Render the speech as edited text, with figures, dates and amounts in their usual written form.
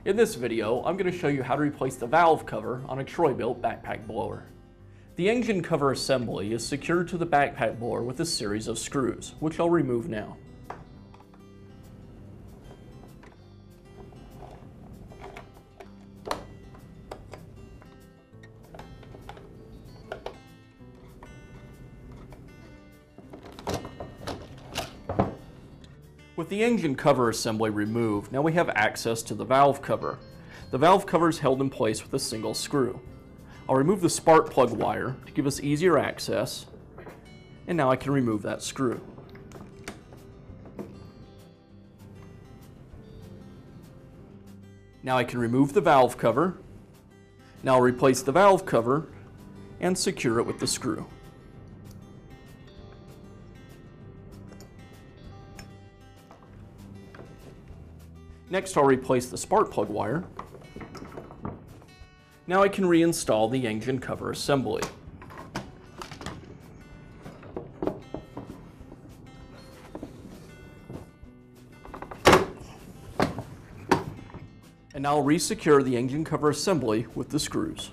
In this video, I'm going to show you how to replace the valve cover on a Troy-Bilt backpack blower. The engine cover assembly is secured to the backpack blower with a series of screws, which I'll remove now. With the engine cover assembly removed, now we have access to the valve cover. The valve cover is held in place with a single screw. I'll remove the spark plug wire to give us easier access, and now I can remove that screw. Now I can remove the valve cover. Now I'll replace the valve cover and secure it with the screw. Next, I'll replace the spark plug wire. Now I can reinstall the engine cover assembly. And now I'll resecure the engine cover assembly with the screws.